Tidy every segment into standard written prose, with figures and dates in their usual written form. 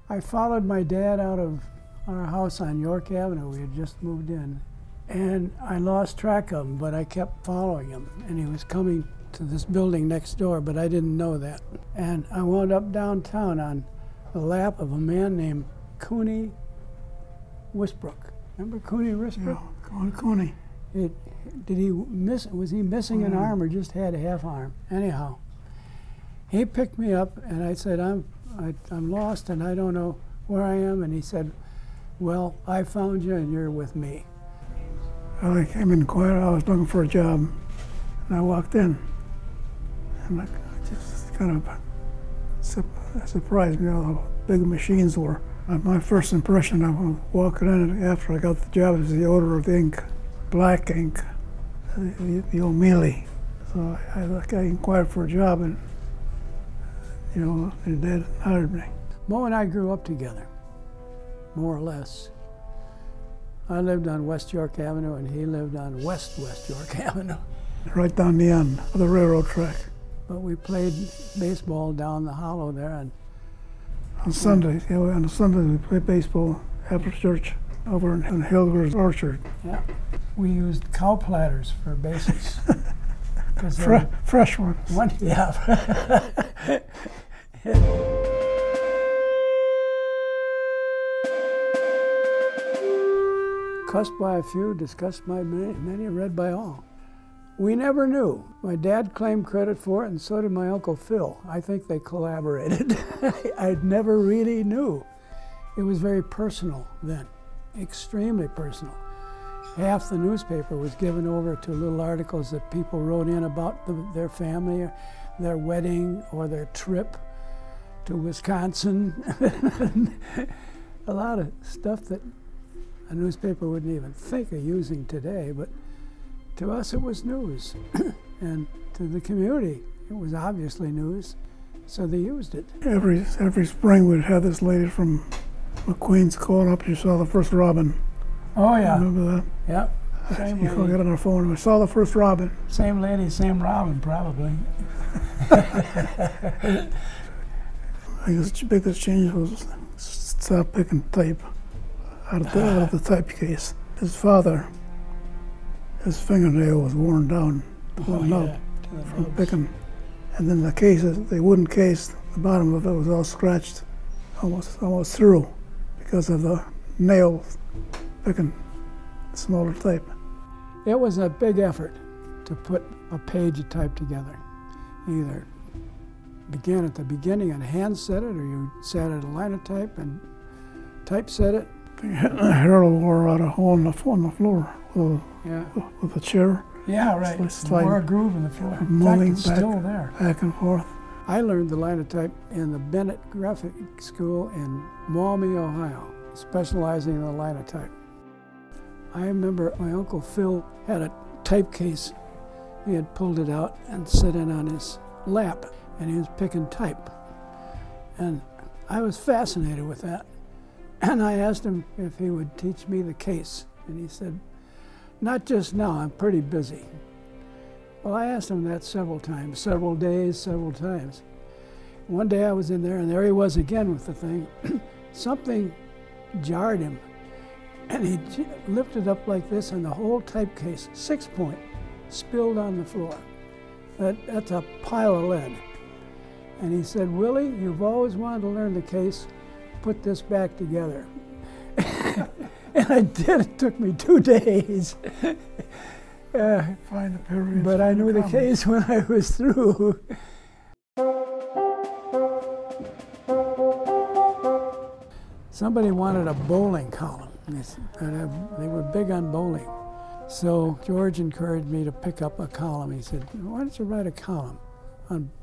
I followed my dad out of our house on York Avenue. We had just moved in. And I lost track of him, but I kept following him. And he was coming to this building next door, but I didn't know that. And I wound up downtown on the lap of a man named Cooney Wisbrook. Remember Cooney Wisbrook? Yeah, Cooney. Was he missing an arm or just had a half arm? Anyhow, he picked me up and I said, I'm lost and I don't know where I am. And he said, well, I found you and you're with me. I came in quiet. I was looking for a job, and I walked in, and I just kind of surprised me how big the machines were. My first impression of walking in after I got the job is the odor of ink, black ink, the old mealy. So I inquired for a job, and and Dad hired me. Mo and I grew up together, more or less. I lived on West York Avenue and he lived on West York Avenue. Right down the end of the railroad track. But we played baseball down the hollow there. And on Sundays, on Sundays we played baseball after church over in Hilger's Orchard. Yeah, we used cow platters for bases. Fresh ones. Yeah. Cussed by a few, discussed by many, read by all. We never knew. My dad claimed credit for it, and so did my Uncle Phil. I think they collaborated. I never really knew. It was very personal then, extremely personal. Half the newspaper was given over to little articles that people wrote in about their family, their wedding, or their trip to Wisconsin. A lot of stuff that a newspaper wouldn't even think of using today, but to us it was news. And to the community, it was obviously news, so they used it. Every spring we'd have this lady from McQueen's call up. She saw the first robin. Oh yeah. Remember that? Yep. Same You could get on her phone. We saw the first robin. Same lady, same robin, probably. I guess the biggest change was stop picking type out of the type case. His father, his fingernail was worn down from picking. And then the cases, the wooden case, the bottom of it was all scratched almost through because of the nails picking smaller type. It was a big effort to put a page of type together. You either began at the beginning and hand set it, or you sat at a linotype and typeset it. Harold wore out a hole on the floor with a chair. Yeah, right. Wore a groove in the floor. Moving it's still there. Back and forth. I learned the linotype in the Bennett Graphic School in Maumee, Ohio, specializing in the linotype. I remember my Uncle Phil had a type case. He had pulled it out and set it on his lap, and he was picking type. And I was fascinated with that. And I asked him if he would teach me the case. And he said, not just now, I'm pretty busy. Well, I asked him that several times, several days, several times. One day I was in there, and there he was again with the thing. Something jarred him, and he lifted up like this, and the whole type case, 6-point, spilled on the floor. That's a pile of lead. And he said, Willie, you've always wanted to learn the case. Put this back together. And I did. It took me 2 days. Find the periods. But I knew the case when I was through. Somebody wanted a bowling column. They were big on bowling. So George encouraged me to pick up a column. He said, why don't you write a column?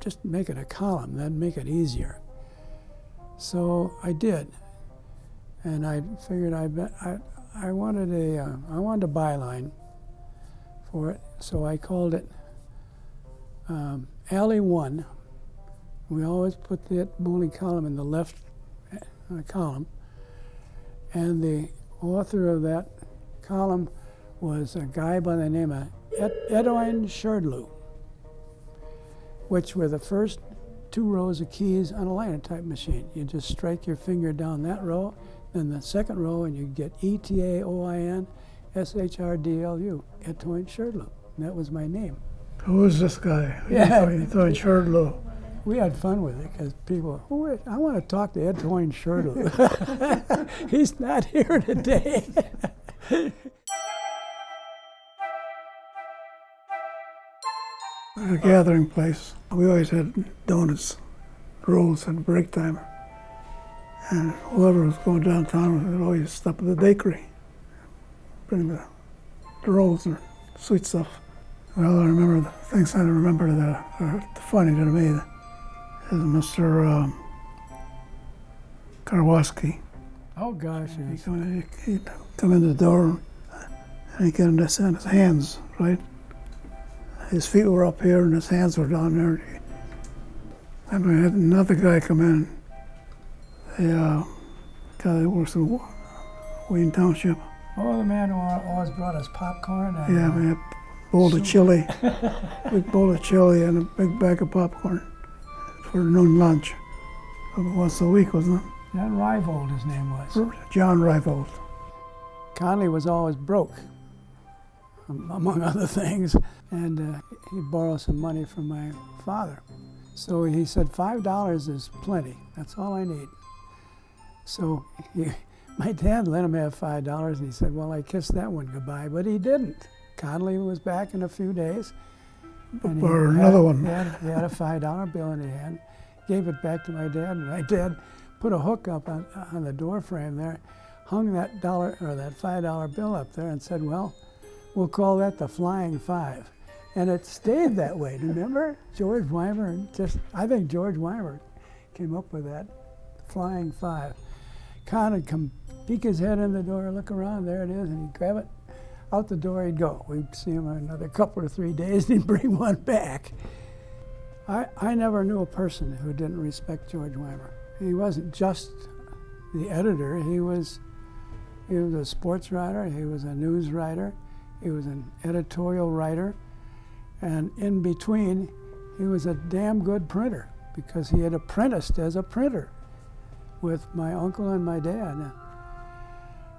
Just make it a column, that'd make it easier. So I did, and I figured I wanted a byline for it, so I called it Alley 1. We always put the bowling column in the left column, and the author of that column was a guy by the name of Edwin Sherdlew, which were the first 2 rows of keys on a linotype machine. You just strike your finger down that row, then the second row, and you get ETAOIN SHRDLU, Etoin Sherdlu. And that was my name. Who is this guy? Yeah. Etoin Sherdlu. We had fun with it because people, I want to talk to Etoin Sherdlu. He's not here today. A gathering place. We always had donuts, rolls at break time. And whoever was going downtown would always stop at the bakery, bring the rolls and sweet stuff. Well, I remember the things I remember that are funny to me is Mr. Karwoski. Oh gosh, yes. He'd come in the door and he'd get in his hands, right? His feet were up here and his hands were down there. And we had another guy come in, a guy that works in Wayne Township. Oh, the man who always brought us popcorn. And, yeah, we had a bowl of chili, big bowl of chili and a big bag of popcorn for noon lunch. Once a week, wasn't it? John Rivold, his name was. John Rivold. Conley was always broke, among other things, and he'd borrow some money from my father. So he said, $5 is plenty, that's all I need. So my dad let him have $5, and he said, well, I kissed that one goodbye, but he didn't. Conley was back in a few days. And or another one. He had a $5 bill in his hand, gave it back to my dad, and my dad put a hook up on the door frame there, hung that $5 bill up there and said, well, we'll call that the Flying Five. And it stayed that way. Remember? George Weimer, I think George Weimer came up with that, Flying Five. Con would come peek his head in the door, look around, there it is, and he'd grab it. Out the door he'd go. We'd see him another couple or 3 days, and he'd bring one back. I never knew a person who didn't respect George Weimer. He wasn't just the editor, he was a sports writer, he was a news writer, he was an editorial writer, and in between, he was a damn good printer because he had apprenticed as a printer with my uncle and my dad.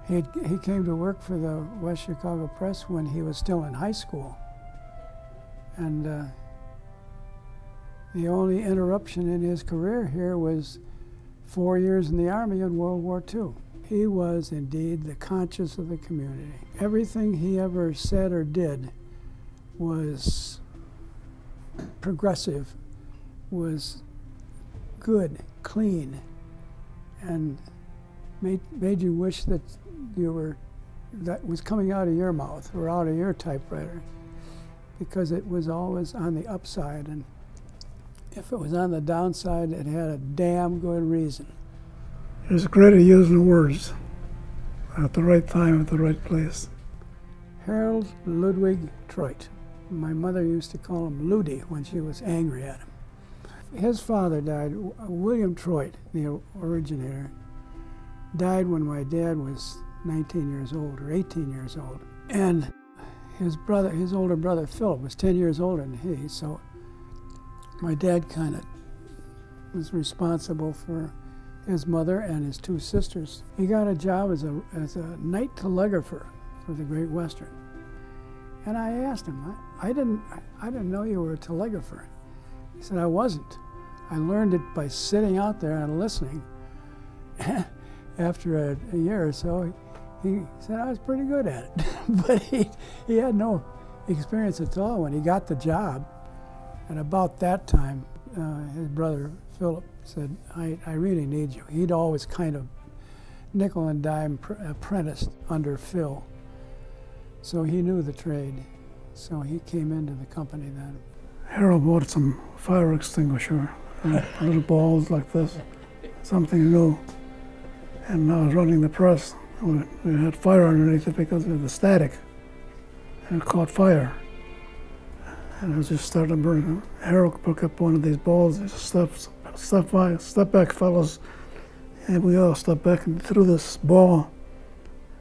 He came to work for the West Chicago Press when he was still in high school. And the only interruption in his career here was 4 years in the Army in World War II. He was indeed the conscience of the community. Everything he ever said or did was progressive, was good, clean, and made you wish that that was coming out of your mouth or out of your typewriter, because it was always on the upside, and if it was on the downside, it had a damn good reason. He was great at using words at the right time, at the right place. Harold Ludwig Treudt. My mother used to call him Ludi when she was angry at him. His father died. William Treudt, the originator, died when my dad was 19 years old or 18 years old. And his older brother Philip was 10 years older than he, so my dad kind of was responsible for his mother and his 2 sisters. He got a job as a night telegrapher for the Great Western. And I asked him, I didn't know you were a telegrapher. He said, I wasn't. I learned it by sitting out there and listening. After a year or so, he said I was pretty good at it. But he had no experience at all when he got the job. And about that time, his brother Philip said, I really need you. He'd always kind of nickel and dime apprenticed under Phil. So he knew the trade. So he came into the company then. Harold bought some fire extinguisher, little balls like this, something new. And I was running the press. We had fire underneath it because of the static. And it caught fire. And it was just starting burning. Harold picked up one of these balls. He said, step back, fellas. And we all stepped back and threw this ball,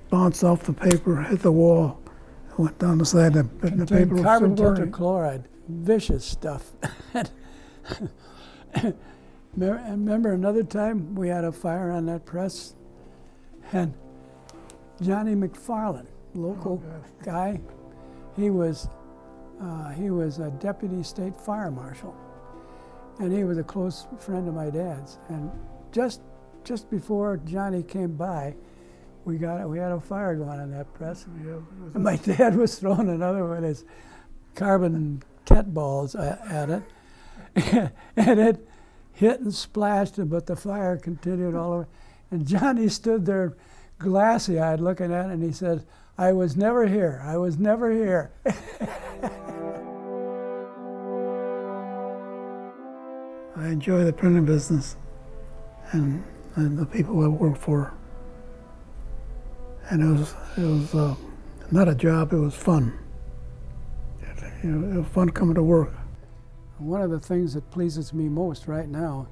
bounced off the paper, hit the wall, and went down the side. And the paper was carbon tetrachloride, vicious stuff. Remember another time we had a fire on that press, and Johnny McFarland, local guy, he was a deputy state fire marshal, and he was a close friend of my dad's. And just before Johnny came by, we had a fire going on that press. And my dad was throwing another one of his carbon tet balls at it, and it hit and splashed, but the fire continued all over. And Johnny stood there glassy-eyed looking at it, and he said, "I was never here. I was never here." I enjoy the printing business and the people I work for. And it was not a job, it was fun. It was fun coming to work. One of the things that pleases me most right now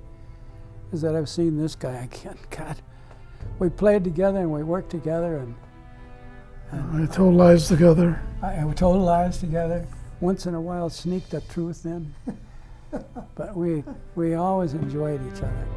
is that I've seen this guy again. God, we played together and we worked together, and we told lies together. We told lies together. Once in a while, sneaked the truth in. But we always enjoyed each other.